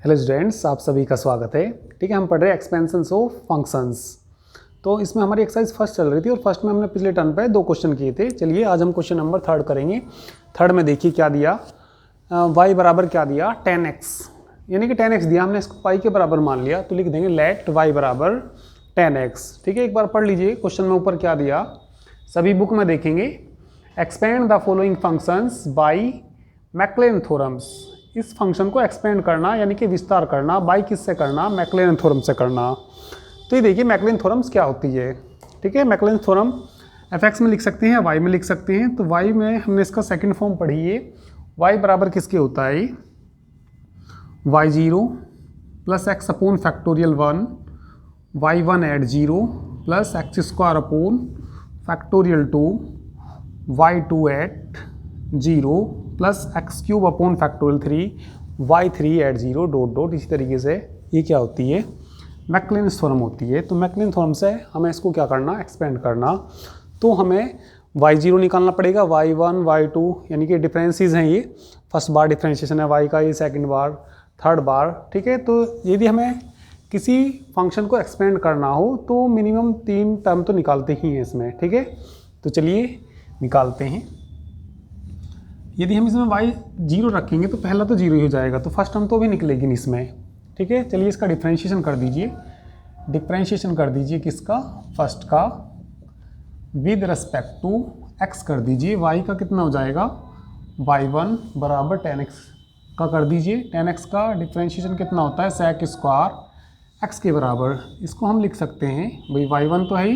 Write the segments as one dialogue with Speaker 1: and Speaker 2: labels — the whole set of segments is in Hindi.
Speaker 1: हेलो स्टूडेंट्स, आप सभी का स्वागत है। ठीक है, हम पढ़ रहे हैं एक्सपेंशंस ऑफ फंक्शंस। तो इसमें हमारी एक्सरसाइज फर्स्ट चल रही थी और फर्स्ट में हमने पिछले टर्म पे 2 क्वेश्चन किए थे। चलिए आज हम क्वेश्चन नंबर 3 करेंगे। थर्ड में देखिए क्या दिया, y बराबर क्या दिया 10x, यानी कि 10x दिया, हमने इसको पाई के बराबर मान लिया तो लिख देंगे लेट y बराबर 10x। ठीक है, एक बार पढ़ लीजिए क्वेश्चन में ऊपर क्या दिया, सभी बुक में देखेंगे। Expand the following functions by McLellan theorems. इस फंक्शन को एक्सपेंड करना यानी कि विस्तार करना बाई किससे करना, मैक्लेलन थ्योरम से करना। तो ये देखिए मैक्लेलन थ्योरम्स क्या होती है। ठीक है, मैक्लेलन थ्योरम एफ में लिख सकते हैं, वाई में लिख सकते हैं। तो वाई में हमने इसका सेकंड फॉर्म पढ़ी है। वाई बराबर किसके होता है, y0 plus x upon factorial 1, y1 at 0 plus x square upon factorial 2, y2 at 0 plus x cube upon factorial 3, y3 at 0 dot dot. इसी तरीके से ये क्या होती है, मैक्लेलन थ्योरम होती है। तो मैक्लेलन थ्योरम से हमें इसको क्या करना, एक्सपेंड करना। तो हमें y0 निकालना पड़ेगा, y1 y2 यानी कि डिफरेंसेस हैं। ये फर्स्ट बार डिफरेंशिएशन है y का, ये सेकंड बार, थर्ड बार। ठीक है, तो यदि हमें किसी फंक्शन को एक्सपेंड करना हो तो मिनिमम 3 टर्म तो निकालते ही हैं इसमें। ठीक है, तो चलिए निकालते हैं। यदि हम इसमें y0 रखेंगे तो पहला तो 0 ही हो जाएगा, तो फर्स्ट टर्म तो भी निकलेगी नहीं इसमें। ठीक है, चलिए इसका डिफरेंशिएशन कर दीजिए। डिफरेंशिएशन कर दीजिए किसका, फर्स्ट का, विद रिस्पेक्ट टू x कर दीजिए। y का कितना हो जाएगा, y1 बराबर 10x का कर दीजिए। 10x का डिफरेंशिएशन कितना होता है, सेक स्क्वायर x के बराबर। इसको हम लिख सकते हैं भाई, y1 तो है ही,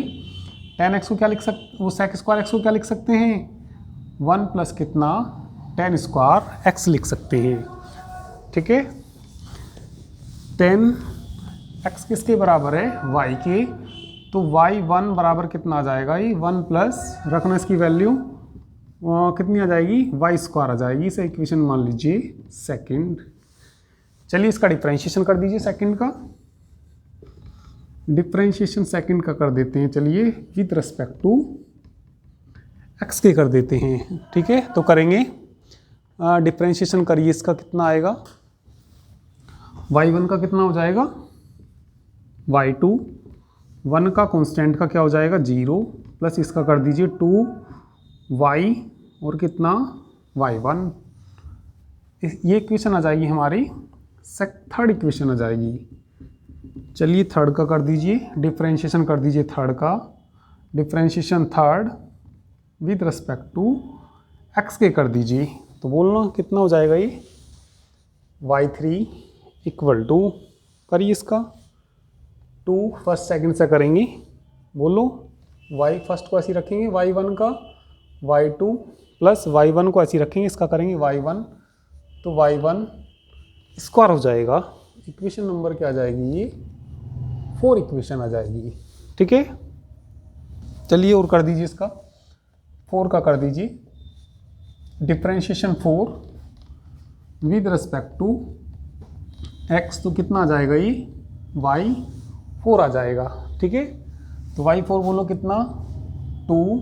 Speaker 1: 10x को क्या लिख सकते, वो सेक स्क्वायर x को क्या लिख सकते हैं, 1 प्लस कितना 10 स्क्वायर x लिख सकते हैं। ठीक है, 10x किसके बराबर है, y के। तो y1 बराबर कितना आ जाएगा, ये 1 प्लस रखना इसकी वैल्यू कितनी आ जाएगी, y स्क्वायर आ जाएगी। इसे इक्वेशन मान लीजिए सेकंड। चलिए इसका डिफरेंशिएशन कर दीजिए सेकंड का। डिफरेंशिएशन सेकंड का कर देते हैं, चलिए विद रिस्पेक्ट टू x के कर देते हैं। ठीक है, तो करेंगे डिफरेंशिएशन करिए, इसका कितना आएगा, y1 का कितना हो जाएगा, y2, 1 का कांस्टेंट का क्या हो जाएगा 0 प्लस इसका कर दीजिए 2y और कितना y1। ये इक्वेशन आ जाएगी हमारी, थर्ड इक्वेशन आ जाएगी। चलिए थर्ड का कर दीजिए, डिफरेंशिएशन कर दीजिए थर्ड का। Differentiation third with respect to x के कर दीजिए। तो बोलना कितना हो जाएगा, ये y3 इक्वल टू, करिए इसका 2 फर्स्ट सेकंड से करेंगे। बोलो y फर्स्ट को ऐसे रखेंगे, y1 का y2 प्लस y1 को ऐसे रखेंगे, इसका करेंगे y1, तो y1 स्क्वायर हो जाएगा। इक्वेशन नंबर क्या आ जाएगी, ये 4 इक्वेशन आ जाएगी। ठीक है, चलिए और कर दीजिए इसका 4 का कर दीजिए। Differentiation 4 with respect to x, तो कितना आ जाएगा, ये y4 आ जाएगा। ठीक है, तो y4 बोलो कितना 2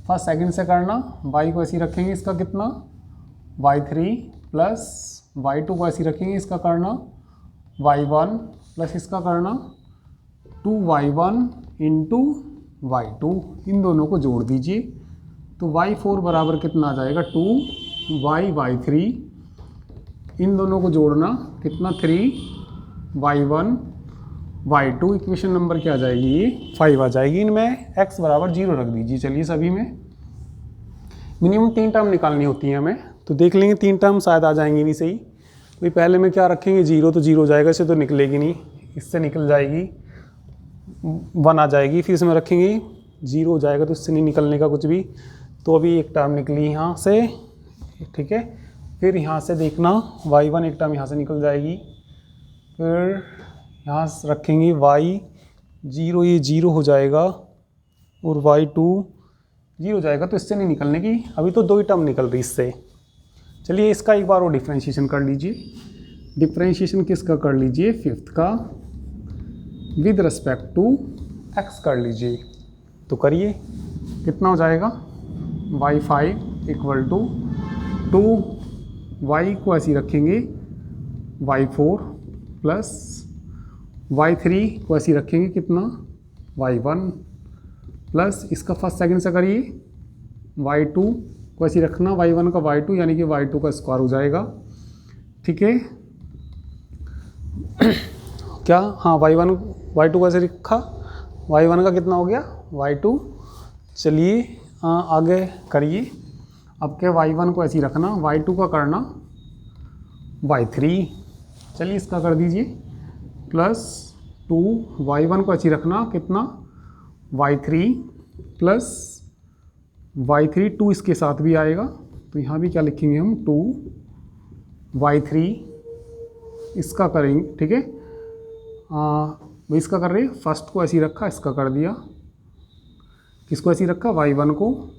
Speaker 1: फर्स्ट सेकंड से करना, y को ऐसे रखेंगे, इसका कितना y3 प्लस y2 को ऐसे रखेंगे, इसका करना y1 प्लस इसका करना 2y1 इंटू y2। इन दोनों को जोड़ दीजिए, तो y4 बराबर कितना आ जाएगा 2y3। इन दोनों को जोड़ना कितना 3y1 y2। इक्वेशन नंबर क्या आ जाएगी, ये 5 आ जाएगी। इनमें x बराबर 0 रख दीजिए। चलिए सभी में मिनिमम 3 टर्म निकालनी होती है हमें, तो देख लेंगे 3 टर्म शायद आ जाएंगी नहीं सही। भाई पहले में क्या रखेंगे, 0 तो 0 हो जाएगा, इससे तो निकलेगी नहीं, इससे निकल जाएगी 1 आ जाएगी। फिर इसमें रखेंगे 0 हो जाएगा, तो इससे नहीं निकलने का कुछ भी। तो अभी एक टर्म निकली यहाँ से। ठीक है, फिर यहाँ से देखना y1 एक टर्म यहाँ से निकल जाएगी, फिर यहाँ रखेंगे y0, ये 0 हो जाएगा और y2 0 हो जाएगा, तो इससे नहीं निकलने की। अभी तो 2 ही टर्म निकल रही इससे। चलिए इसका एक बार वो डिफरेंशिएशन कर लीजिए। डिफरेंशिएशन किसका कर लीजिए, फिफ्थ का, विद रिस्पेक्ट टू x कर लीजिए। तो करिए कितना हो जाएगा, y5 इक्वल टू 2y को ऐसे रखेंगे y4 प्लस y3 को ऐसे ही रखेंगे कितना y1 प्लस इसका फर्स्ट सेकंड से करिए y2 को ऐसे ही रखना y1 का y2 यानी कि y2 का स्क्वायर हो जाएगा। ठीक है क्या, हाँ y1 y2 को ऐसे रखा, y1 का कितना हो गया y2। चलिए आगे करिए, अब क्या y1 को ऐसे ही रखना, y2 का करना y3। चलिए इसका कर दीजिए प्लस 2 y1 को ऐसे ही रखना कितना y3 प्लस y3 2 इसके साथ भी आएगा तो यहाँ भी क्या लिखेंगे हम 2 y3 इसका करेंगे। ठीक है इसका कर रहे फर्स्ट को ऐसे ही रखा, इसका कर दिया, किसको ऐसे ही रखा y1 को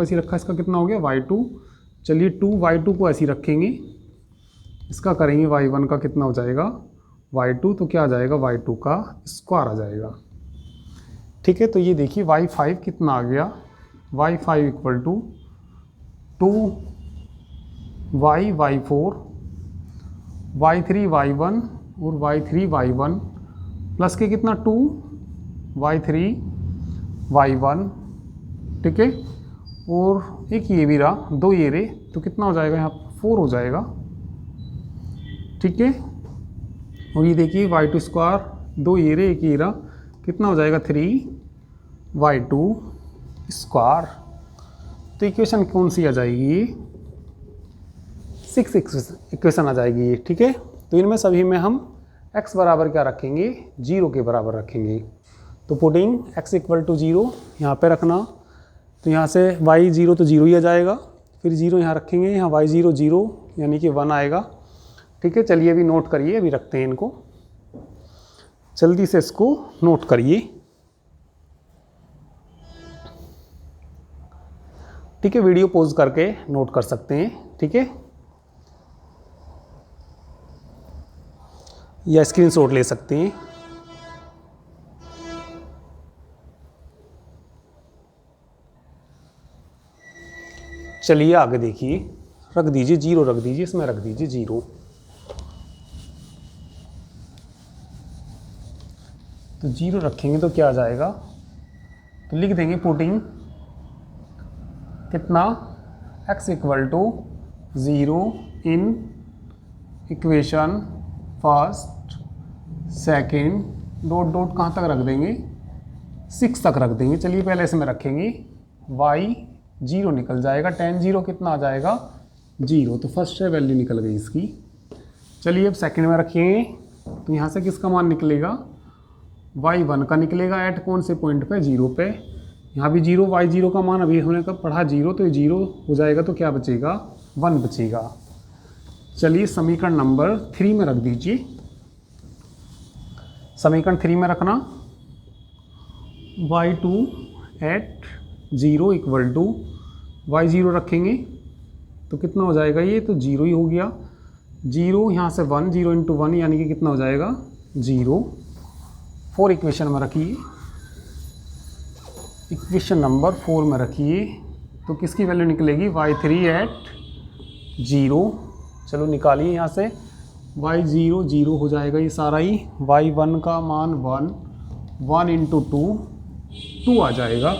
Speaker 1: ऐसे ही रखा, इसका कितना हो गया y2। चलिए 2 y2 को ऐसे ही रखेंगे, इसका करेंगे y1 का कितना हो जाएगा y2, तो क्या आ जाएगा y2 का स्क्वायर आ जाएगा। ठीक है तो ये देखिए y5 कितना आ गया y5 equal to 2y y4 y3 y1 और y3 y1 प्लस के कितना 2 y3 y1। ठीक है और एक ये भी रहा, 2 ये रहे तो कितना हो जाएगा यहाँ 4 हो जाएगा। ठीक है और ये देखिए y2 स्क्वायर 2 ये रहे, एक ये रहा, कितना हो जाएगा 3y2 स्क्वायर। तो इक्वेशन कौन सी आ जाएगी 6 इक्वेशन आ जाएगी ये। ठीक है तो इनमें सभी में हम x बराबर क्या रखेंगे 0 के बराबर रखेंगे। तो पुटिंग x इक्वल टू 0 यहाँ पे रखना, तो यहाँ से y 0 तो 0 ही आ जाएगा, फिर 0 यहाँ रखेंगे, यहाँ y 0 0 यानी कि 1 आएगा। ठीक है चलिए अभी नोट करिए, अभी रखते हैं इनको, जल्दी से इसको नोट करिए। ठीक है वीडियो पॉज करके नोट कर सकते हैं। ठीक है या स्क्रीनशॉट ले सकते हैं। चलिए आगे देखिए, रख दीजिए 0, रख दीजिए इसमें, रख दीजिए 0। तो 0 रखेंगे तो क्या आ जाएगा, तो लिख देंगे पुटिंग कितना x equal to 0 in equation first second dot dot कहाँ तक रख देंगे 6 तक रख देंगे। चलिए पहले इसमें रखेंगे y 0 निकल जाएगा, tan 0 कितना आ जाएगा 0, तो फर्स्ट से वैल्यू निकल गई इसकी। चलिए अब सेकंड में रखेंगे, तो यहाँ से किसका मान निकलेगा y1 का निकलेगा, एट कौन से पॉइंट पे 0 पे, यहाँ भी 0 y0 का मान अभी हमने कब पढ़ा 0, तो ये 0 हो जाएगा तो क्या बचेगा 1 बचेगा। चलिए समीकरण नंबर 3 में रख दीजिए, समीकरण 3 में रखना y2 at 0 equal to y0 रखेंगे तो कितना हो जाएगा, ये तो 0 ही हो गया, 0 यहाँ से 1, 0 इंटू 1 यानी कि कितना हो जाएगा 0। 4 इक्वेशन में रखिए, इक्वेशन नंबर 4 में रखिए, तो किसकी वैल्यू निकलेगी y3 एट 0। चलो निकालिए यहाँ से y0 0 हो जाएगा ये सारा ही, y1 का मान 1 इंटू 2 आ जाएगा।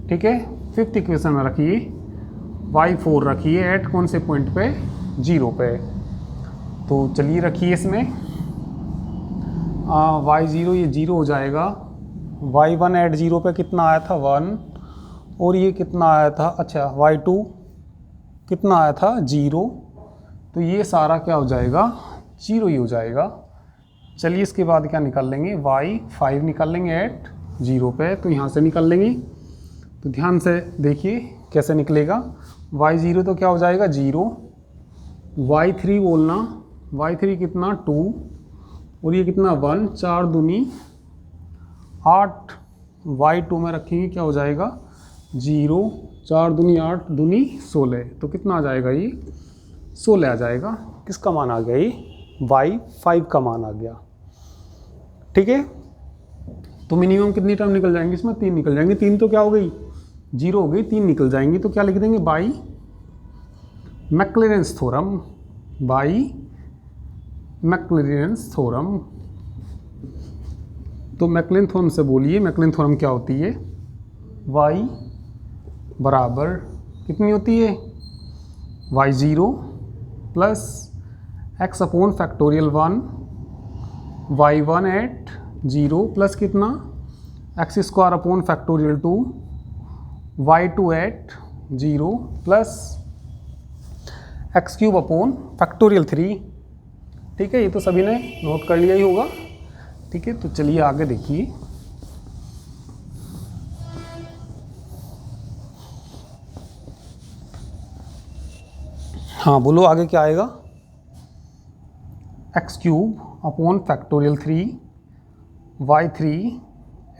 Speaker 1: ठीक है 5th इक्वेशन में रखिए y4 रखिए एट कौन से पॉइंट पे 0 पे, तो चलिए रखिए इसमें y0 ये 0 हो जाएगा, y1 एट 0 पे कितना आया था 1 और ये कितना आया था, अच्छा y2 कितना आया था 0, तो ये सारा क्या हो जाएगा 0 ही हो जाएगा। चलिए इसके बाद क्या निकाल लेंगे y5 निकाल लेंगे एट 0 पे, तो यहाँ से निकाल लेंगे, तो ध्यान से देखिए कैसे निकलेगा, y0 तो क्या हो जाएगा 0, y3 बोलना, y3 कितना 2 और ये कितना 1, 4 दूनी 8, y2 में रखेंगे क्या हो जाएगा 0, 4 दूनी 8 दूनी 16, तो कितना आ जाएगा ये 16 आ जाएगा। किसका मान आ गया ये y5 का मान आ गया। ठीक है तो मिनिमम कितनी टर्म निकल जाएंगी इसमें, 3 निकल जाएंगे, 3 तो क्या हो गई 0 हो गई, 3 निकल जाएंगी, तो क्या लिख देंगे बाई मैक्लेरेंस थ्योरम, बाई मैक्लॉरिन्स थ्योरम। तो मैक्लॉरिन थ्योरम से बोलिए, मैक्लॉरिन थ्योरम क्या होती है? y बराबर कितनी होती है? y0 plus x upon factorial 1 y1 at 0 plus कितना X square upon factorial 2 y2 at 0 plus x cube upon factorial 3। ठीक है, ये तो सभी ने नोट कर लिया ही होगा। ठीक है, तो चलिए आगे देखिए। हाँ बोलो आगे क्या आएगा? X cube upon factorial 3 y3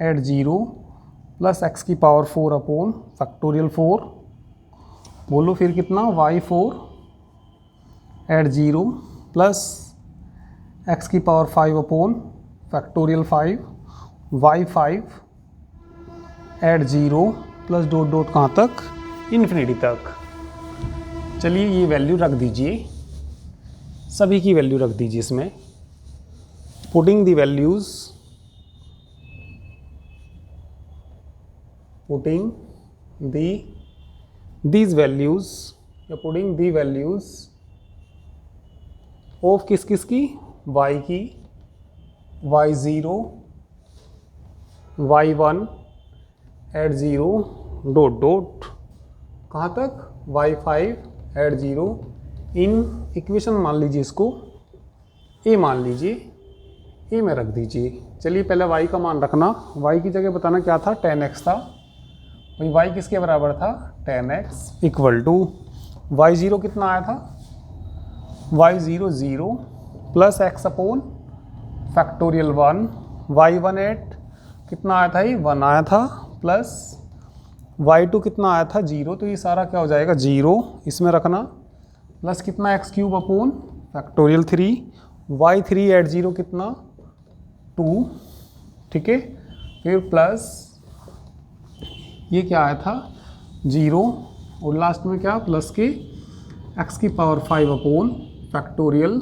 Speaker 1: at 0 plus x की पावर 4 अपॉन फैक्टोरियल 4। बोलो फिर कितना? y4 एट 0 प्लस एक्स की power 5 upon factorial 5 y5 at 0 plus dot dot कहाँ तक? इन्फिनिटी तक। चलिए ये वैल्यू रख दीजिए, सभी की वैल्यू रख दीजिए इसमें। Putting the values, putting these values या पुटिंग दी वैल्यूज ऑफ किस किस की? y की, y0 y1 at 0 dot dot कहाँ तक? y5 एट 0 इन इक्वेशन मान लीजिए इसको a मान लीजिए, a में रख दीजिए। चलिए पहले y का मान रखना, y की जगह बताना क्या था? 10x था। भाई y किसके बराबर था? 10x इक्वल टू y0 कितना आया था? y0 0 plus x upon factorial 1 y1 at कितना आया था? ये 1 आया था प्लस y2 कितना आया था? 0। तो ये सारा क्या हो जाएगा? 0 इसमें रखना प्लस कितना x cube upon factorial 3 y3 at 0 कितना? 2। ठीक है, फिर प्लस ये क्या आया था? 0 और लास्ट में क्या? प्लस के एक्स की पावर 5 अपॉन फैक्टोरियल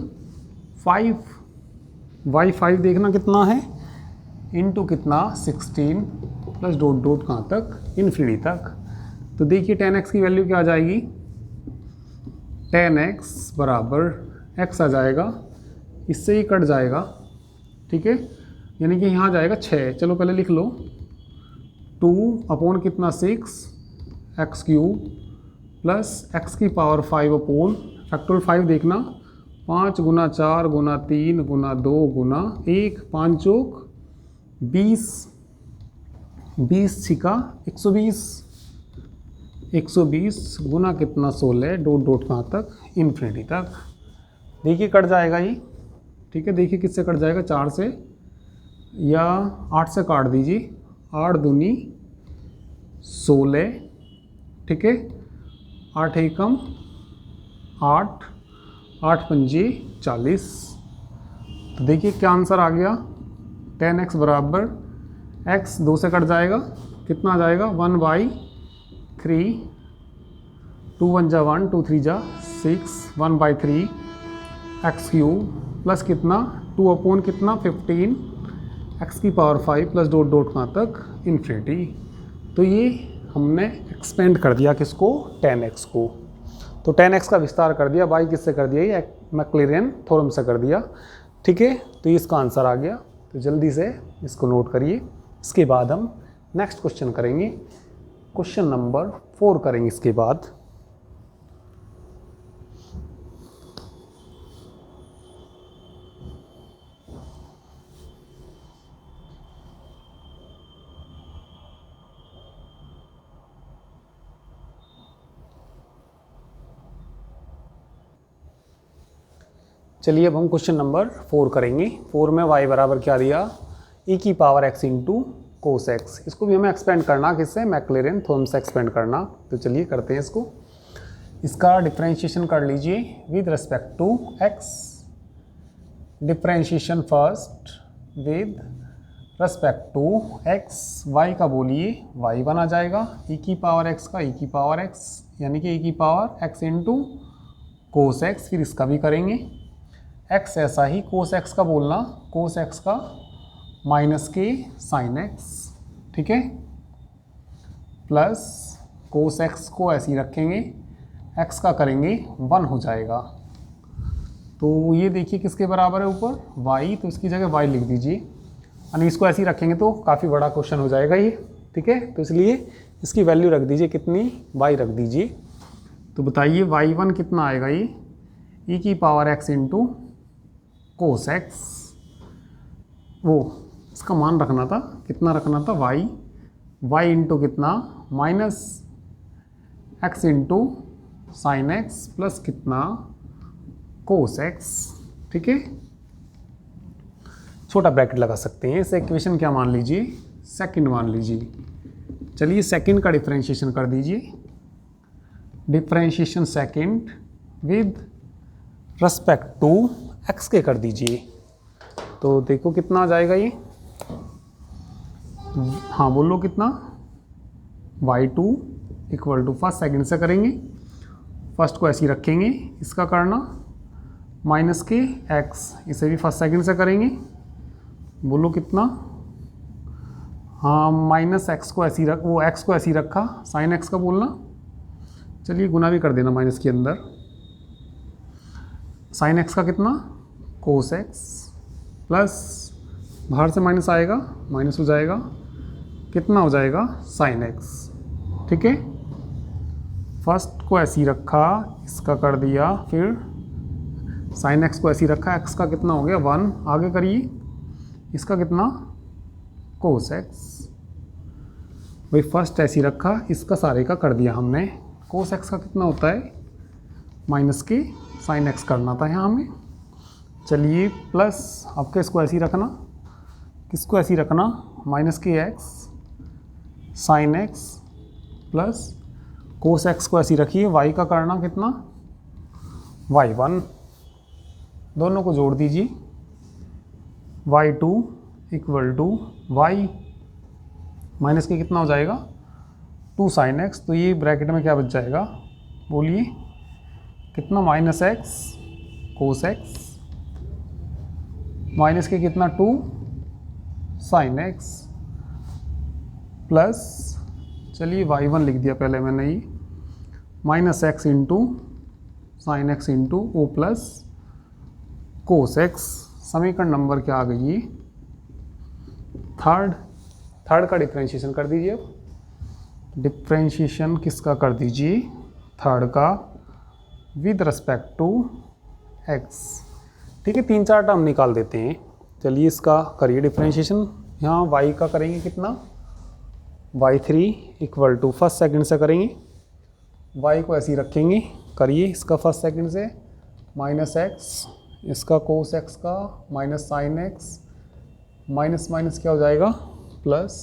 Speaker 1: 5 y5 देखना कितना है? इनटू कितना? 16 प्लस डॉट डॉट कहाँ तक? इन्फिनिटी तक। तो देखिए 10x की वैल्यू क्या आ जाएगी? 10x बराबर x आ जाएगा, इससे ही कट जाएगा। ठीक है, यानी कि यहाँ जाएगा 6। चलो पहले लिख लो, 2 अपॉन कितना? 6 एक्स क्यूब प्लस एक्स की पावर 5 अपॉन फैक्टोरियल 5 देखना 5 गुना 4 गुना 3 गुना 2 गुना 1 5 चौक 20 20 छिका 120 गुना कितना? 16 डॉट डॉट कहाँ तक? इन्फिनिटी तक। देखिए कट जाएगा ये। ठीक है, देखिए किससे कट जाएगा? 4 से या 8 से काट दीजिए। 8 दूनी 16। ठीक है, 8 एकम 8 8 पंजे 40। तो देखिए क्या आंसर आ गया? 10x बराबर x 2 से कट जाएगा, कितना आ जाएगा? 1/3 2 1 जा 1 2 3 जा 6 1/3 एक्स क्यूब प्लस कितना? 2 अपॉन कितना? 15 एक्स की पावर 5 प्लस डॉट डॉट कहाँ तक? इन्फिनिटी। तो ये हमने एक्सपेंड कर दिया किसको? 10x को। तो 10x का विस्तार कर दिया, बाई किससे कर दिया? ये मैक्लॉरिन थ्योरम से कर दिया। ठीक है, तो इसका आंसर आ गया। तो जल्दी से इसको नोट करिए। इसके बाद हम नेक्स्ट क्वेश्चन करेंगे, क्वेश्चन नंबर 4 करेंगे इसके बाद। चलिए अब हम क्वेश्चन नंबर 4 करेंगे। 4 में y बराबर क्या दिया? e की power x into cos x. इसको भी हमें एक्सपेंड करना, किससे? मैक्लॉरिन थ्योरम से एक्सपेंड करना। तो चलिए करते हैं इसको। इसका डिफरेंशिएशन कर लीजिए with respect to x। Differentiation first with respect to x। y का बोलिए y1 आ जाएगा, e की पावर x का e की पावर x यानी कि e की power x into cos x. फिर इसका भी करेंगे एक्स ऐसा ही कोस एक्स का बोलना, कोस एक्स का माइनस के साइन एक्स, ठीक है, प्लस कोस एक्स को ऐसे ही रखेंगे, एक्स का करेंगे 1 हो जाएगा। तो ये देखिए किसके बराबर है ऊपर y, तो इसकी जगह y लिख दीजिए, यानी इसको ऐसे ही रखेंगे तो काफ़ी बड़ा क्वेश्चन हो जाएगा ये, ठीक है। तो इसलिए इसकी वैल्यू रख दीजिए कितनी, y रख दीजिए। तो बताइए y1 कितना आएगा, ये e की power x into cos x, वो इसका मान रखना था, कितना रखना था y इंटू कितना minus x into sine x plus कितना कोस एक्स, ठीक है। छोटा ब्रैकेट लगा सकते हैं, इसे इक्वेशन क्या मान लीजिए, सेकंड मान लीजिए। चलिए सेकंड का डिफरेंशिएशन कर दीजिए, differentiation second with respect to x के कर दीजिए। तो देखो कितना आ जाएगा ये, हाँ बोलो कितना, y2 equal to first second से करेंगे, फर्स्ट को ऐसे ही रखेंगे, इसका करना माइनस के x, इसे भी फर्स्ट सेकंड से करेंगे, बोलो कितना, हाँ माइनस एक्स को ऐसे ही रख, वो x को ऐसे ही रखा, साइन x का बोलना, चलिए गुना भी कर देना माइनस के अंदर, साइन x का कितना कोस x प्लस बाहर से माइनस आएगा, माइनस हो जाएगा, कितना हो जाएगा साइन x, ठीक है। फर्स्ट को ऐसे ही रखा, इसका कर दिया, फिर साइन x को ऐसे ही रखा, x का कितना हो गया 1, आगे करिए, इसका कितना कोस x, भाई फर्स्ट ऐसे ही रखा, इसका सारे का कर दिया हमने, कोस x का कितना होता है माइनस के साइन x करना था यहाँ हमें। चलिए प्लस आपके इसको ऐसे ही रखना, किसको ऐसे ही रखना माइनस के x sine x plus cos x को ऐसे ही रखिए, y का करना कितना y1, दोनों को जोड़ दीजिए, y2 equal to y minus के कितना हो जाएगा 2 साइन x, तो ये ब्रैकेट में क्या बच जाएगा बोलिए कितना, माइनस x कोस x माइनस के कितना 2 साइन x प्लस, चलिए y1 लिख दिया पहले मैंने, ये minus x into sine x into ओ प्लस कोस x, समीकरण नंबर क्या आ गई है थर्ड का डिफरेंशिएशन कर दीजिए। डिफरेंशिएशन किसका कर दीजिए, थर्ड का विद रिस्पेक्ट टू x, ठीक है। 3-4 टर्म निकाल देते हैं, चलिए इसका करिए डिफरेंशिएशन, यहाँ y का करेंगे कितना y3 equal to first second से करेंगे, y को ऐसे ही रखेंगे, करिए इसका फर्स्ट सेकंड से माइनस x, इसका कोस x का minus sine x, minus minus क्या हो जाएगा प्लस,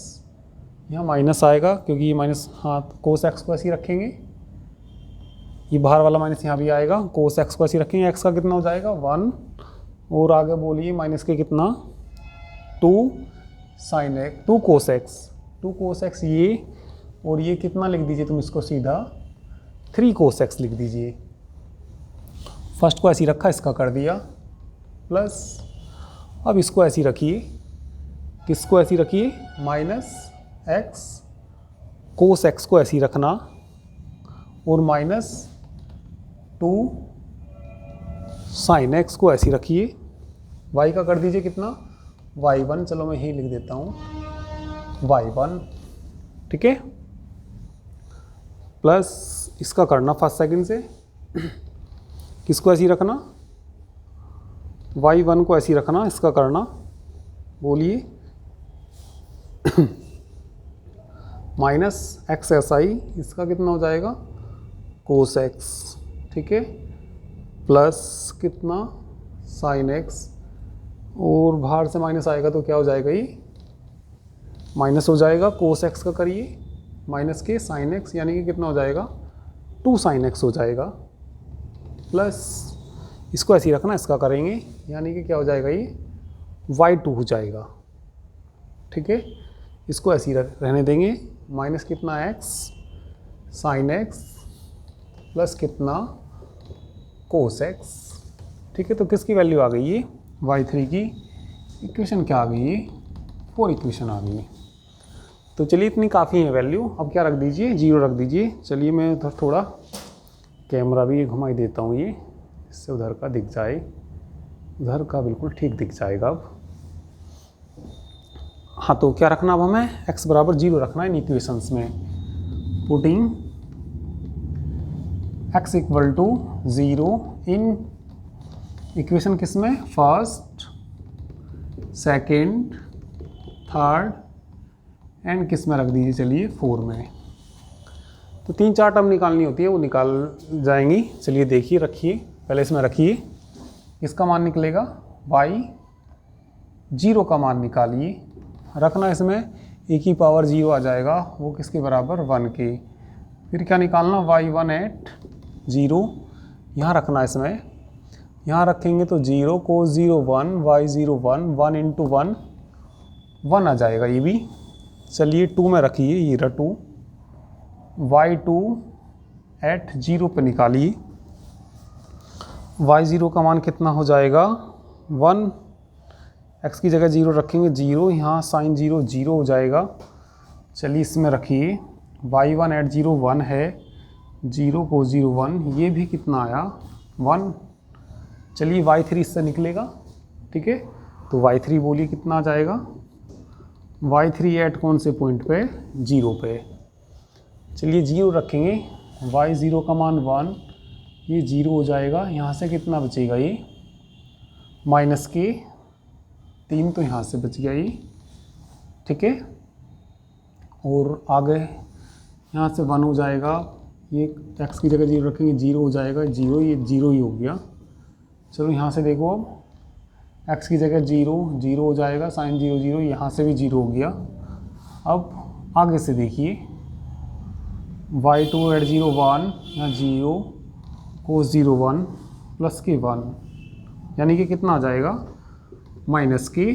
Speaker 1: यहाँ माइनस आएगा क्योंकि ये माइनस, हाँ कोस x को ऐसे ही रखेंगे, ये बाहर वाला माइनस यहाँ भी आएगा, कोस x को ऐसे ही रखेंगे, x का कितना हो जाएगा 1, और आगे बोलिए माइनस के कितना 2 साइन x 2 कोस x ये, और ये कितना लिख दीजिए तुम इसको सीधा 3 कोस x लिख दीजिए, फर्स्ट को ऐसे ही रखा, इसका कर दिया प्लस, अब इसको ऐसे ही रखिए, किसको ऐसे ही रखिए माइनस x कोस x को ऐसे ही रखना, और माइनस 2 साइन x को ऐसे ही रखिए, y का कर दीजिए कितना y1, चलो मैं यही लिख देता हूँ y1, ठीक है, प्लस इसका करना फर्स्ट सेकंड से, किसको ऐसे ही रखना y1 को ऐसे ही रखना, इसका करना बोलिए माइनस एक्स ऐसा ही, इसका कितना हो जाएगा कोस x, ठीक है, प्लस कितना साइन x, और बाहर से माइनस आएगा तो क्या हो जाएगा, ये माइनस हो जाएगा, कोस x का करिए माइनस के साइन x, यानी कि कितना हो जाएगा 2 साइन x हो जाएगा, प्लस इसको ऐसे ही रखना, इसका करेंगे यानी कि क्या हो जाएगा, ये y2 हो जाएगा, ठीक है। इसको ऐसे ही रहने देंगे, माइनस कितना x साइन x प्लस कितना कोस x, ठीक है, तो किसकी वैल्यू आ गई ये y3 की इक्वेशन क्या आ गई, ये 4 इक्वेशन आ गई। तो चलिए इतनी काफ़ी है वैल्यू। अब क्या रख दीजिए, 0 रख दीजिए। चलिए मैं उधर थोड़ा कैमरा भी घुमाई देता हूँ, ये इससे उधर का दिख जाए, उधर का बिल्कुल ठीक दिख जाएगा अब। हाँ, तो क्या रखना अब हमें, x बराबर 0 रखना है इन इक्वेशंस में। Putting x equal to 0 in equation किस में, फर्स्ट, सेकेंड, थर्ड एंड किस में रख दीजिए, चलिए 4 में। तो 3-4 टर्म निकालनी होती है, वो निकाल जाएंगी। चलिए देखिए, रखिए पहले इसमें रखिए, इसका मान निकलेगा y0 का मान निकालिए, रखना इसमें e की पावर 0 आ जाएगा, वो किसके बराबर 1 के। फिर क्या निकालना, y1 एट 0 यहाँ रखना इसमें, यहाँ रखेंगे तो 0 cos 0 1, y0 1, 1 इंटू 1 1 आ जाएगा ये भी। चलिए 2 में रखिए, ये रहा 2, y2 एट 0 पे निकालिए, y0 का मान कितना हो जाएगा 1, x की जगह 0 रखेंगे 0, यहाँ साइन 0 0 हो जाएगा। चलिए इसमें रखिए y1 एट 0 1 है, 0 cos 0 1, ये भी कितना आया 1। चलिए y3 इससे निकलेगा, ठीक है, तो y3 बोलिए कितना आ जाएगा, y3 एट कौन से पॉइंट पे, 0 पे। चलिए 0 रखेंगे, y0 का मान 1, ये 0 हो जाएगा, यहाँ से कितना बचेगा ये माइनस के 3, तो यहाँ से बच गया ये, ठीक है। और आगे यहाँ से 1 हो जाएगा, ये x की जगह 0 रखेंगे 0 हो जाएगा, 0 ये 0 ही हो गया। चलो यहाँ से देखो, अब x की जगह 0 0 हो जाएगा, साइन 0 0, यहाँ से भी 0 हो गया। अब आगे से देखिए, y2 एट 0 1, यहाँ 0 cos 0 1 प्लस के 1, यानी कि कितना आ जाएगा माइनस के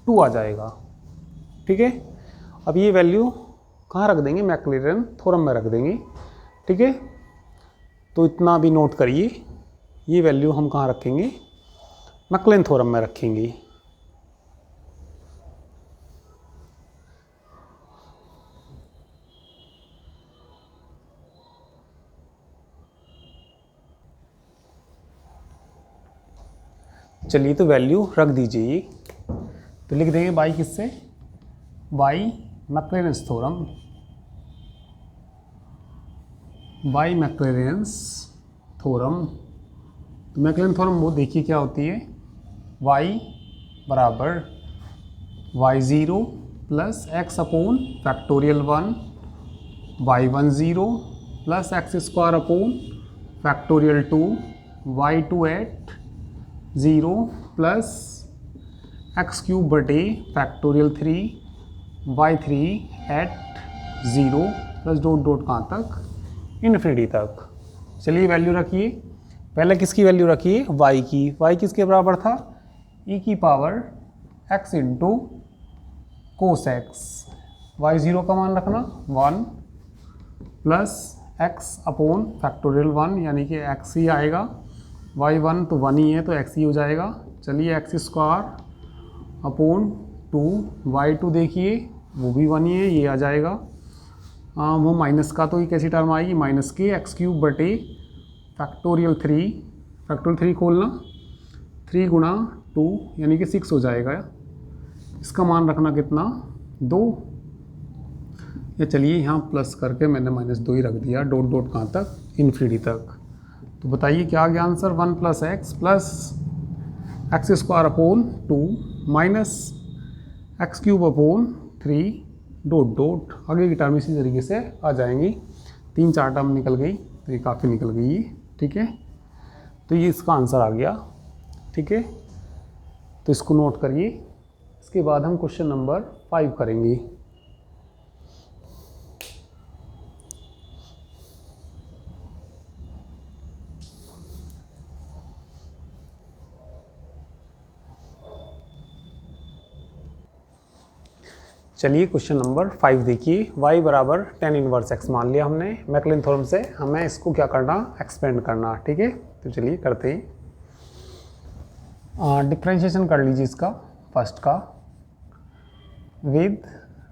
Speaker 1: 2 आ जाएगा, ठीक है। अब ये वैल्यू कहाँ रख देंगे, मैक्लेरन थ्योरम में रख देंगे, ठीक है। तो इतना भी नोट करिए, ये वैल्यू हम कहाँ रखेंगे, मैक्लेरन थ्योरम में रखेंगे। चलिए तो वैल्यू रख दीजिए ये, तो लिख देंगे बाई किससे, बाई मैक्लेरेंस थ्योरम, बाई मैक्लेरेंस थ्योरम। तो मैक्लेरेन थ्योरम वो देखिए क्या होती है, y बराबर y0 plus x upon factorial 1, y1 0 plus x square upon factorial 2, y2 at 0 plus x cube बटे factorial 3, y3 at 0 plus dot dot कहाँ तक, इन्फिनिटी तक। चलिए वैल्यू रखिए, पहले किसकी वैल्यू रखिए, y की, y किसके बराबर था, e की power x into cos x, y0 का मान रखना 1 प्लस x अपॉन फैक्टोरियल 1, यानी कि x ही आएगा, y1 तो 1 ही है तो x ही हो जाएगा। चलिए एक्स स्क्वायर अपॉन 2, y2 देखिए वो भी 1 ही है, ये आ जाएगा। वो माइनस का तो ये कैसी टर्म आएगी, माइनस के एक्स क्यूब बटे फैक्टोरियल 3, फैक्टोरियल 3 खोलना, 3 गुणा 2 यानी कि 6 हो जाएगा। इसका मान रखना कितना 2, या चलिए यहाँ प्लस करके मैंने -2 ही रख दिया, डॉट डॉट कहाँ तक, इन्फिनिटी तक। तो बताइए क्या आ गया answer, 1 plus x square upon 2 minus x cube upon 3 dot dot, आगे की टर्म इसी तरीके से आ जाएंगी। 3-4 टर्म निकल गई, तो ये काफ़ी निकल गई ये, ठीक है। तो ये इसका आंसर आ गया, ठीक है। तो इसको नोट करिए, इसके बाद हम क्वेश्चन नंबर 5 करेंगे। चलिए क्वेश्चन नंबर 5 देखिए, y बराबर tan इनवर्स x मान लिया हमने मैक्लेरन थ्योरम से, हमें इसको क्या करना, एक्सपेंड करना, ठीक है। तो चलिए करते हैं। डिफ्रेंशिएशन कर लीजिए इसका फर्स्ट का with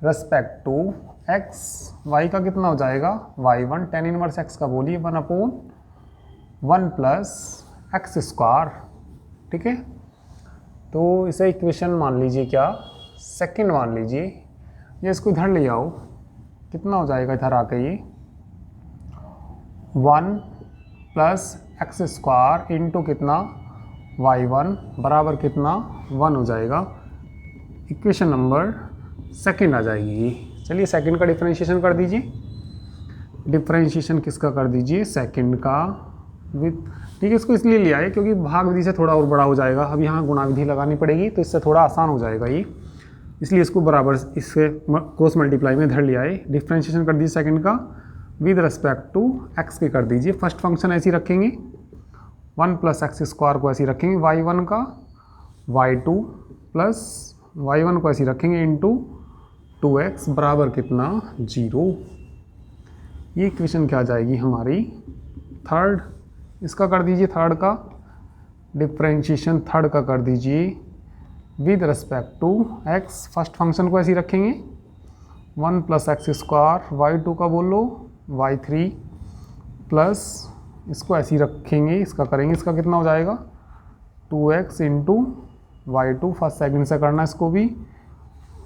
Speaker 1: respect to x, y का कितना हो जाएगा y1 tan इनवर्स एक्स का बोलिए 1/1 प्लस एक्स स्क्वायर, ठीक है। तो इसे इक्वेशन मान लीजिए, क्या सेकंड मान लीजिए, ये इसको इधर ले आओ, कितना हो जाएगा इधर आके ये 1 प्लस एक्स स्क्वायर इंटू कितना y1 बराबर कितना 1 हो जाएगा, इक्वेशन नंबर सेकंड आ जाएगी। चलिए सेकंड का डिफरेंशिएशन कर दीजिए, डिफरेंशिएशन किसका कर दीजिए सेकंड का विद, ठीक है। इसको इसलिए ले आए क्योंकि भाग विधि से थोड़ा और बड़ा हो जाएगा, अब यहाँ गुणा विधि लगानी पड़ेगी तो इससे थोड़ा आसान हो जाएगा ये, इसलिए इसको बराबर इससे क्रॉस मल्टीप्लाई में इधर ले आए। डिफरेंशिएशन कर दीजिए सेकंड का विद रिस्पेक्ट टू एक्स के कर दीजिए। फर्स्ट फंक्शन ऐसे ही रखेंगे 1 प्लस एक्स स्क्वायर को ऐसे रखेंगे, y1 का y2 प्लस y1 को ऐसे रखेंगे इंटू 2x बराबर कितना 0। ये इक्वेशन क्या आ जाएगी हमारी थर्ड। इसका कर दीजिए थर्ड का डिफरेंशिएशन, थर्ड का कर दीजिए with respect to x। First function को ऐसे ही रखेंगे 1 प्लस एक्स स्क्वायर, y2 का बोलो y3 प्लस इसको ऐसे ही रखेंगे, इसका करेंगे, इसका कितना हो जाएगा 2x into y2, first second से करना इसको भी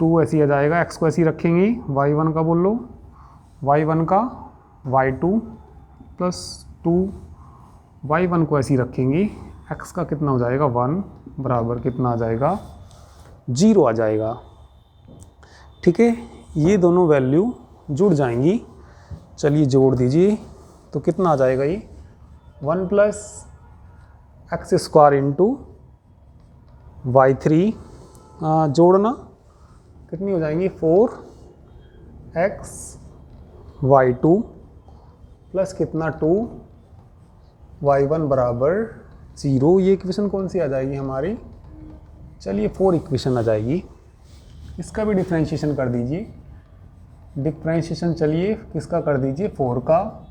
Speaker 1: 2 ऐसे आ जाएगा, x को ऐसे ही रखेंगे y1 का बोल लो y1 का y2 प्लस 2 y1 को ऐसे ही रखेंगे, x का कितना हो जाएगा 1 बराबर कितना आ जाएगा 0 आ जाएगा, ठीक है। ये दोनों वैल्यू जुड़ जाएंगी, चलिए जोड़ दीजिए तो कितना आ जाएगा ये 1 plus x square into y3 जोड़ना कितनी हो जाएंगी 4x y2 प्लस कितना 2y1 बराबर 0। ये इक्वेशन कौन सी आ जाएगी हमारी, चलिए 4 इक्वेशन आ जाएगी। इसका भी डिफरेंशिएशन कर दीजिए, डिफरेंशिएशन चलिए किसका कर दीजिए 4 का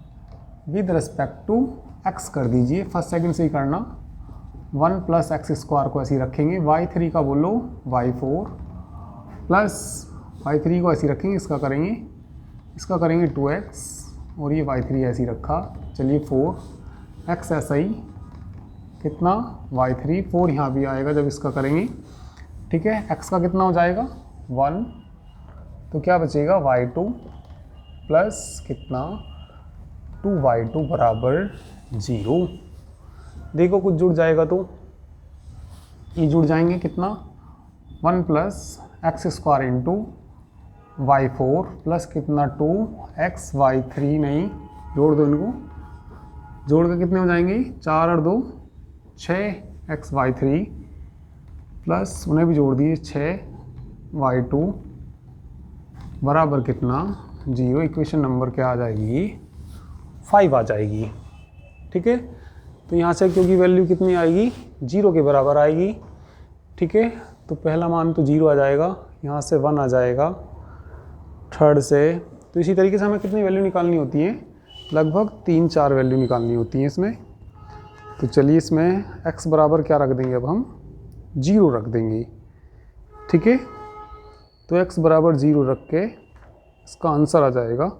Speaker 1: विद रिस्पेक्ट टू x कर दीजिए, फर्स्ट सेकंड से ही करना 1 प्लस एक्स स्क्वायर को ऐसे ही रखेंगे, y3 का बोलो y4 प्लस y3 को ऐसे ही रखेंगे, इसका करेंगे 2x और ये y3 ऐसे ही रखा, चलिए 4x ऐसा ही कितना y3 4 यहाँ भी आएगा जब इसका करेंगे, ठीक है। x का कितना हो जाएगा 1, तो क्या बचेगा y2 प्लस कितना 2y2 बराबर 0। देखो कुछ जुड़ जाएगा तो ये जुड़ जाएंगे कितना 1 plus x square into y4 plus कितना 2x y3, नहीं जोड़ दो इनको, जोड़ के कितने हो जाएंगे 4 और 2 6x y3 प्लस उन्हें भी जोड़ दिए 6y2 बराबर कितना 0। इक्वेशन नंबर क्या आ जाएगी 5 आ जाएगी, ठीक है। तो यहाँ से क्योंकि वैल्यू कितनी आएगी 0 के बराबर आएगी, ठीक है। तो पहला मान तो 0 आ जाएगा, यहाँ से 1 आ जाएगा थर्ड से। तो इसी तरीके से हमें कितनी वैल्यू निकालनी होती है, लगभग 3-4 वैल्यू निकालनी होती है इसमें। तो चलिए इसमें x बराबर क्या रख देंगे, अब हम 0 रख देंगे, ठीक है। तो x बराबर 0 रख के इसका आंसर आ जाएगा,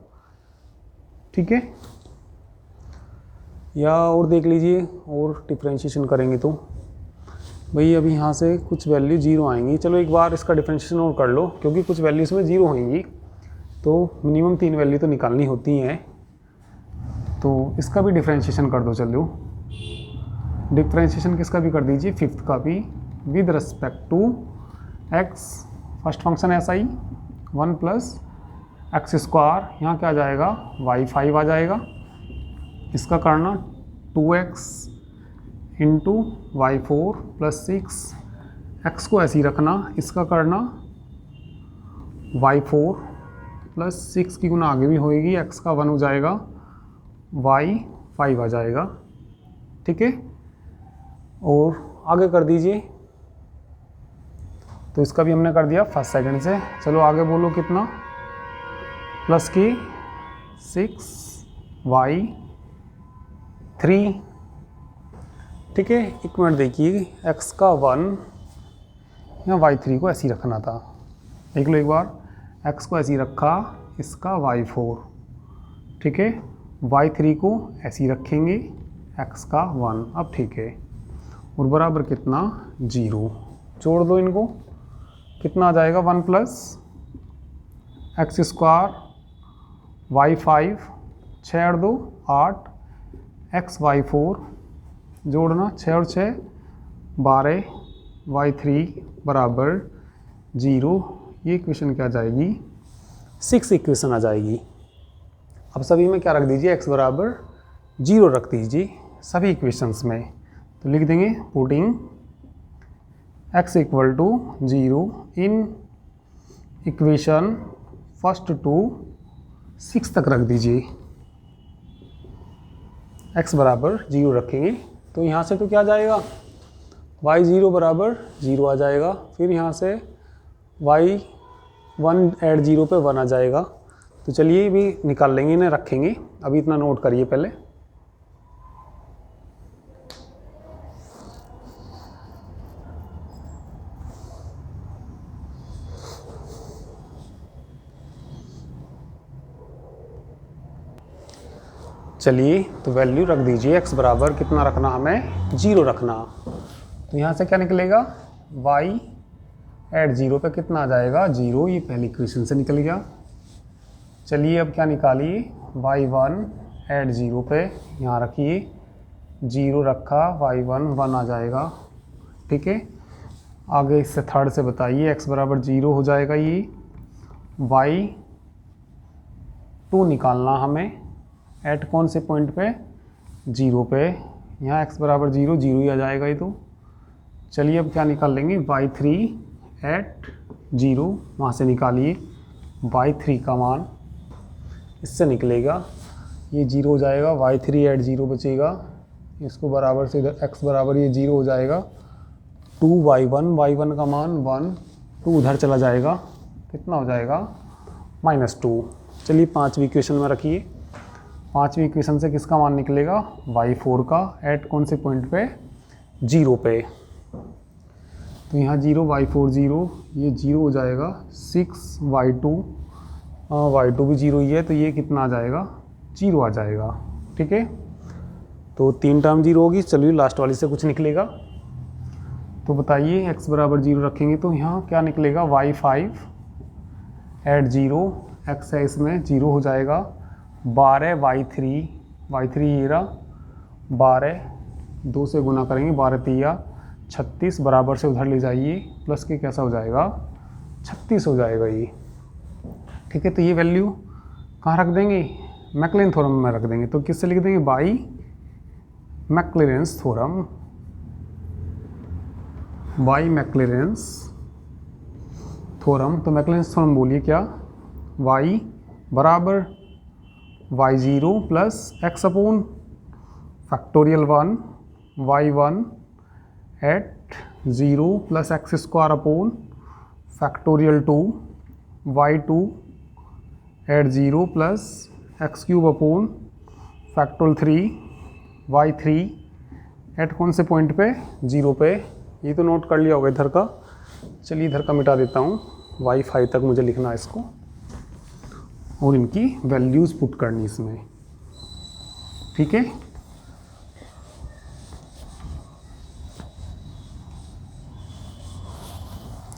Speaker 1: ठीक है। या और देख लीजिए और डिफरेंशिएशन करेंगे तो भाई अभी यहाँ से कुछ वैल्यू 0 आएंगी, चलो एक बार इसका डिफरेंशिएशन और कर लो क्योंकि कुछ वैल्यू इसमें 0 होंगी तो मिनिमम 3 वैल्यू तो निकालनी होती हैं। तो इसका भी डिफरेंशिएशन कर दो, चलो डिफरेंशिएशन किसका भी कर दीजिए फिफ्थ का भी with respect to x। First function ऐसा ही 1 प्लस एक्स स्क्वायर, यहाँ क्या आ जाएगा y5 आ जाएगा, इसका करना 2x into y4 plus 6 x को ऐसे ही रखना, इसका करना y4 प्लस 6 की गुना आगे भी होएगी, x का 1 हो जाएगा y5 आ जाएगा, ठीक है। और आगे कर दीजिए, तो इसका भी हमने कर दिया फर्स्ट सेकंड से। चलो आगे बोलो कितना प्लस की 6y3, ठीक है, एक मिनट देखिए, x का 1 या y3 को ऐसे ही रखना था, देख लो एक बार, x को ऐसे ही रखा, इसका y4, ठीक है, y3 को ऐसे ही रखेंगे, x का 1, अब ठीक है, और बराबर कितना 0, जोड़ दो इनको, कितना आ जाएगा 1 प्लस x स्क्वायर y5, 6 और 2 8, x y4 जोड़ना 6 और 6 12, y3 बराबर 0, ये इक्वेशन क्या आ जाएगी 6 इक्वेशन आ जाएगी। अब सभी में क्या रख दीजिए, x बराबर 0 रख दीजिए सभी इक्वेशंस में, तो लिख देंगे putting x equal to 0 in equation first to 6 तक रख दीजिए, x बराबर 0 रखेंगे तो यहाँ से तो क्या आ जाएगा y0 बराबर 0 आ जाएगा, फिर यहाँ से y1 ऐड 0 पे 1 आ जाएगा। तो चलिए भी निकाल लेंगे, इन्हें रखेंगे, अभी इतना नोट करिए पहले। चलिए तो वैल्यू रख दीजिए, x बराबर कितना रखना, हमें 0 रखना, तो यहाँ से क्या निकलेगा y ऐड 0 पे कितना आ जाएगा 0, ये पहली इक्वेशन से निकल गया। चलिए अब क्या निकालिए, y1 ऐड 0 पे यहाँ रखिए, 0 रखा, y1 1 आ जाएगा, ठीक है। आगे इससे थर्ड से बताइए, x बराबर 0 हो जाएगा, ये y2 निकालना हमें, एट कौन से पॉइंट पे 0 पे, यहाँ x बराबर 0 0 ही आ जाएगा ये तो। चलिए अब क्या निकाल लेंगे, y3 एट 0, वहाँ से निकालिए y3 का मान, इससे निकलेगा ये 0 हो जाएगा, y3 एट 0 बचेगा, इसको बराबर से इधर x बराबर ये 0 हो जाएगा, 2y1 का मान 1, 2 उधर चला जाएगा, कितना हो जाएगा -2। चलिए पांचवी इक्वेशन में रखिए, पांचवी इक्वेशन से किसका मान निकलेगा y4 का, एट कौन से पॉइंट पे 0 पे, तो यहाँ 0 y4 0, ये 0 हो जाएगा, 6 y2, y2 भी 0 ही है, तो ये कितना आ जाएगा 0 आ जाएगा, ठीक है। तो 3 टर्म 0 होगी, चलिए लास्ट वाली से कुछ निकलेगा, तो बताइए x बराबर 0 रखेंगे तो यहाँ क्या निकलेगा y5 एट 0, x है इसमें 0 हो जाएगा, 12 y3 ये रहा, 12 2 से गुना करेंगे, 12 3 36, बराबर से उधर ले जाइए, प्लस के कैसा हो जाएगा 36 हो जाएगा ये, ठीक है। तो ये वैल्यू कहाँ रख देंगे, मैक्लेरिन थ्योरम में रख देंगे, तो किससे लिख देंगे, by Maclaurin's theorem, by Maclaurin's theorem. तो मैक्लेरिन्स थ्योरम बोलिए क्या, y बराबर y0 plus x upon factorial 1 y1 at 0 plus x square upon factorial 2 y2 at 0 plus x cube upon factorial 3 y3 at कौन से पॉइंट पे 0 पे, ये तो नोट कर लिया होगा इधर का। चलिए इधर का मिटा देता हूँ, y5 तक मुझे लिखना है इसको, और इनकी वैल्यूज़ पुट करनी इसमें, ठीक है।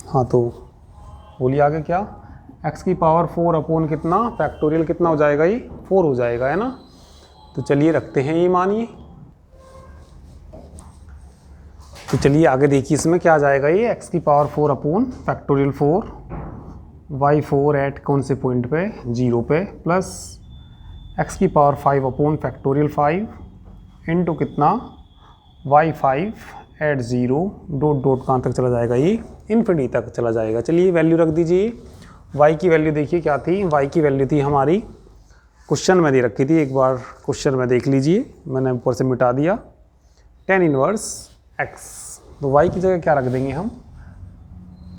Speaker 1: हाँ तो बोलिए आगे क्या, x की पावर 4 अपॉन कितना, फैक्टोरियल कितना हो जाएगा, ये 4 हो जाएगा, है ना। तो चलिए रखते हैं ये मानिए, तो चलिए आगे देखिए इसमें क्या आ जाएगा, ये x की power 4 upon factorial 4 y4 eight कौन से पॉइंट पे 0 पे, प्लस x की पावर 5 अपॉन फैक्टोरियल 5 इंटू कितना y5 एट 0, डॉट डॉट कहाँ तक चला जाएगा, ये इन्फिनिटी तक चला जाएगा। चलिए वैल्यू रख दीजिए, y की वैल्यू देखिए क्या थी, y की वैल्यू थी हमारी क्वेश्चन में दे रखी थी, एक बार क्वेश्चन में देख लीजिए, मैंने ऊपर से मिटा दिया, tan इनवर्स x, तो y की जगह क्या रख देंगे हम,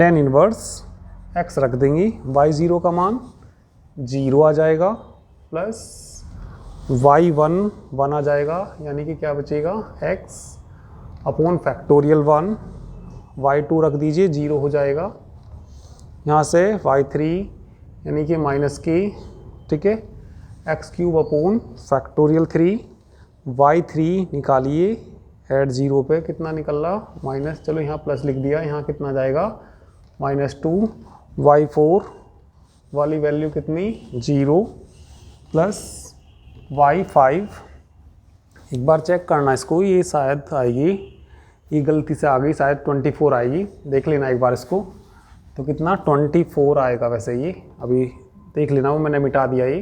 Speaker 1: tan इनवर्स x रख देंगे, y0 का मान 0 आ जाएगा, प्लस y1 1 आ जाएगा, यानी कि क्या बचेगा x अपॉन फैक्टोरियल 1, y2 रख दीजिए 0 हो जाएगा। यहाँ से y3 यानी कि -k, ठीक है, x³ अपॉन फैक्टोरियल 3, y3 निकालिए एट 0 पे कितना निकल रहा माइनस, चलो यहाँ प्लस लिख दिया, यहाँ कितना जाएगा -2, y4 वाली वैल्यू कितनी 0 प्लस y5, एक बार चेक करना इसको, ये शायद आएगी, ये गलती से आ गई, शायद 24 आएगी, देख लेना एक बार इसको, तो कितना 24 आएगा वैसे, ये अभी देख लेना, वो मैंने मिटा दिया ये,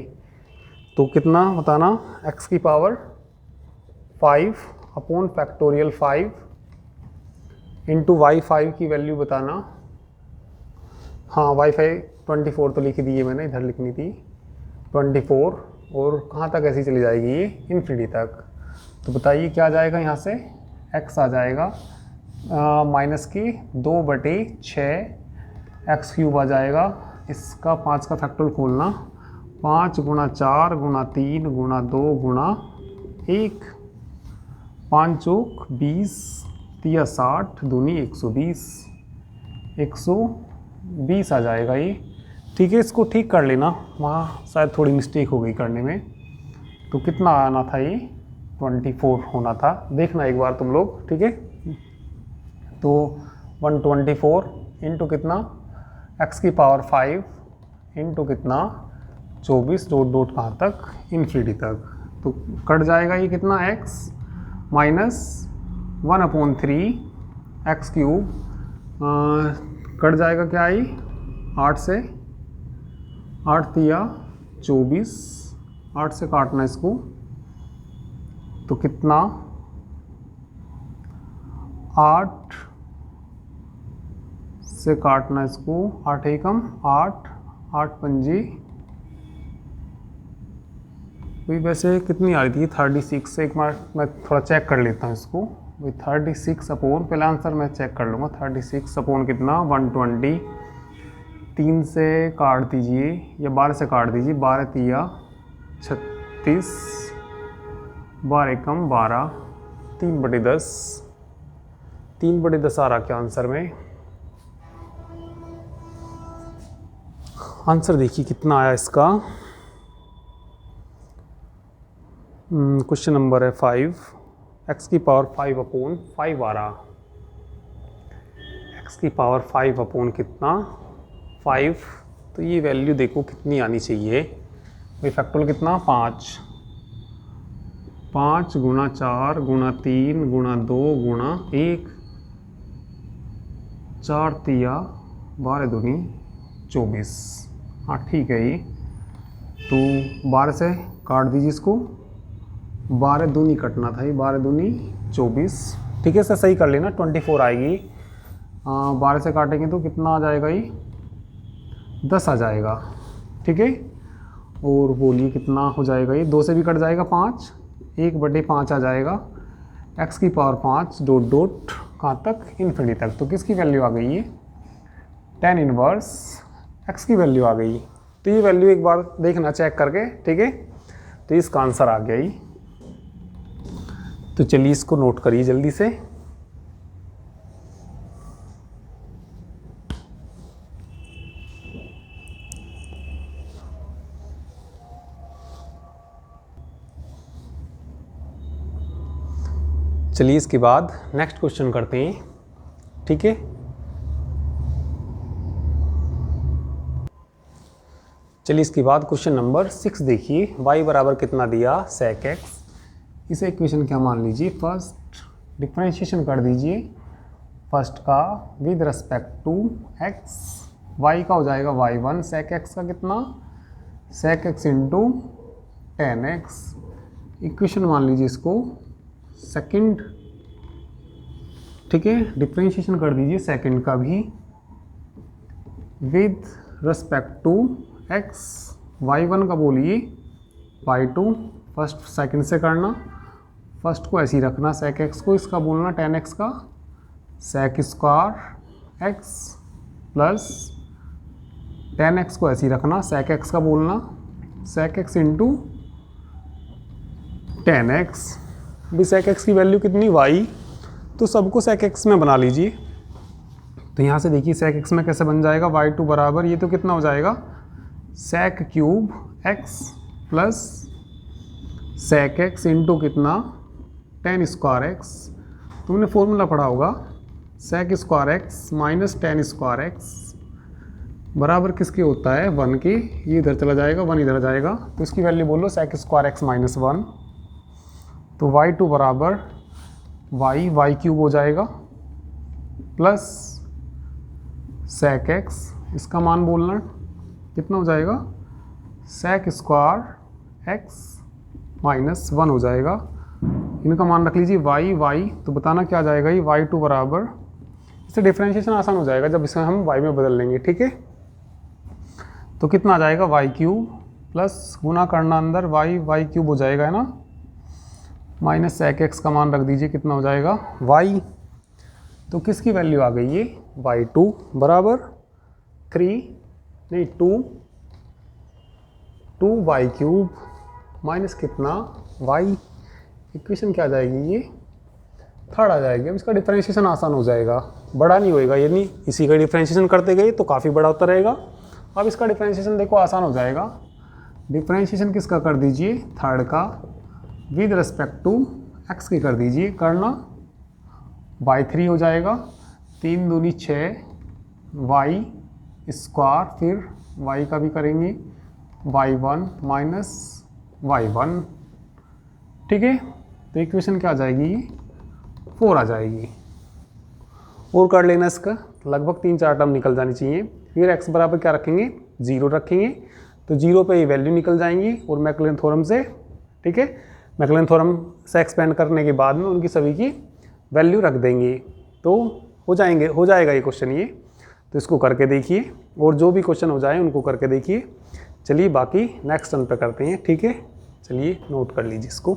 Speaker 1: तो कितना बताना x की power 5 upon factorial 5 into y5 की वैल्यू बताना। हाँ y5 24 तो लिख दी है मैंने, इधर लिखनी थी 24, और कहाँ तक ऐसी चली जाएगी ये इन्फिनिटी तक, तो बताइए क्या आ जाएगा यहाँ से, x आ जाएगा -2/6 x³ आ जाएगा, इसका 5 का फैक्टोरियल खोलना, 5 गुणा 4 गुणा 3 गुणा 2 गुणा 1, 5 चौक 20, 3 60, दूनी 120, 120 आ जाएगा ये, ठीक है। इसको ठीक कर लेना, वहाँ शायद थोड़ी मिस्टेक हो गई करने में, तो कितना आना था ये 24 होना था, देखना एक बार तुम लोग, ठीक है। तो 124 इंटू कितना x की पावर 5 इंटू कितना 24, डॉट डॉट कहाँ तक इन्फिनिटी तक, तो कट जाएगा ये कितना x -1/3 x³ कट जाएगा क्या आई 8 से, 8 तिया 24, 8 से काटना इसको, तो कितना 8 से काटना इसको, 8 एकम 8, 8 पंजी, वही वैसे कितनी आ रही थी 36 से, एक बार मैं थोड़ा चेक कर लेता हूँ इसको, वही 36 अपॉन, पहले आंसर मैं चेक कर लूँगा, 36 अपॉन कितना 120, 3 से काट दीजिए या 12 से काट दीजिए, 12 तिया 36, 12 एकम 12, 3/10, 3/10 आ रहा क्या आंसर में, आंसर देखिए कितना आया इसका, क्वेश्चन नंबर है 5, x की पावर 5 अपॉन 5 आ रहा, x की पावर 5 अपॉन कितना 5, तो ये वैल्यू देखो कितनी आनी चाहिए, भाई फैक्टोरियल कितना 5, 5 गुणा 4 गुणा 3 गुणा 2 गुणा 1, 4 तिया 12 दूनी 24, हाँ ठीक है ये, तो 12 से काट दीजिए इसको, 12 दूनी कटना था ये, 12 दूनी 24, ठीक है, इसे सही कर लेना 24 आएगी, 12 से काटेंगे तो कितना आ जाएगा ये 10 आ जाएगा, ठीक है। और बोलिए कितना हो जाएगा ये, 2 से भी कट जाएगा 5, 1/5 आ जाएगा, x की पावर 5 डॉट डॉट कहाँ तक इन्फिनिटी तक, तो किसकी वैल्यू आ गई ये tan इनवर्स x की वैल्यू आ गई, तो ये वैल्यू एक बार देखना चेक करके, ठीक है, तो इसका आंसर आ गया ही, तो चलिए इसको नोट करिए जल्दी से, चलिए इसके बाद नेक्स्ट क्वेश्चन करते हैं, ठीक है। चलिए इसके बाद क्वेश्चन नंबर 6 देखिए, y बराबर कितना दिया sec x, इसे इक्वेशन क्या मान लीजिए, फर्स्ट डिफरेंशिएशन कर दीजिए, फर्स्ट का with respect to x, y का हो जाएगा y1, sec x का कितना sec x into tan x, equation मान लीजिए इसको सेकंड, ठीक है, डिफरेंशिएशन कर दीजिए सेकंड का भी with respect to x, y1 का बोलिए y2, फर्स्ट सेकंड से करना, फर्स्ट को ऐसे ही रखना sec x को, इसका बोलना tan x का sec square x plus tan x को ऐसे ही रखना, sec x का बोलना sec x into tan x, भी sec x की वैल्यू कितनी y, तो सबको sec x में बना लीजिए। तो यहाँ से देखिए sec x में कैसे बन जाएगा, y2 बराबर ये तो कितना हो जाएगा sec cube x plus sec x into कितना tan स्क्वायर x। तुमने फॉर्मूला पढ़ा होगा sec square x minus tan square x बराबर किसके होता है 1 के। ये इधर चला जाएगा 1 इधर जाएगा, तो इसकी वैल्यू बोलो sec स्क्वायर x माइनस 1। तो y2 बराबर y क्यूब हो जाएगा प्लस sec x, इसका मान बोलना कितना हो जाएगा sec स्क्वायर x माइनस 1 हो जाएगा। इनका मान रख लीजिए y, तो बताना क्या आ जाएगा ये y2 बराबर, इससे डिफ्रेंशिएशन आसान हो जाएगा जब इसे हम y में बदल लेंगे, ठीक है। तो कितना आ जाएगा y क्यूब प्लस गुना करना अंदर y क्यूब हो जाएगा है ना, माइनस sec x का मान रख दीजिए कितना हो जाएगा y। तो किसकी वैल्यू आ गई ये y2 बराबर 2y क्यूब माइनस कितना y। इक्वेशन क्या आ जाएगी ये थर्ड आ जाएगी। अब इसका डिफरेंशिएशन आसान हो जाएगा, बड़ा नहीं होएगा, यानी इसी का डिफरेंशिएशन करते गए तो काफ़ी बड़ा होता रहेगा। अब इसका डिफरेंशिएशन देखो आसान हो जाएगा। डिफरेंशिएशन किसका कर दीजिए थर्ड का विद रिस्पेक्ट टू x की कर दीजिए, करना y3 हो जाएगा 3 दूनी 6 y स्क्वायर, फिर y का भी करेंगे y1 माइनस y1, ठीक है। तो इक्वेशन क्या आ जाएगी 4 आ जाएगी। और कर लेना इसका लगभग 3-4 टर्म निकल जानी चाहिए। फिर x बराबर क्या रखेंगे 0 रखेंगे, तो 0 पे ये वैल्यू निकल जाएंगी और मैक्लॉरिन थ्योरम से, ठीक है, मैक्लॉरिन थ्योरम से एक्सपेंड करने के बाद में उनकी सभी की वैल्यू रख देंगे तो हो जाएगा ये क्वेश्चन ये। तो इसको करके देखिए और जो भी क्वेश्चन हो जाए उनको करके देखिए। चलिए बाकी नेक्स्ट टर्न पे करते हैं, ठीक है। चलिए नोट कर लीजिए इसको।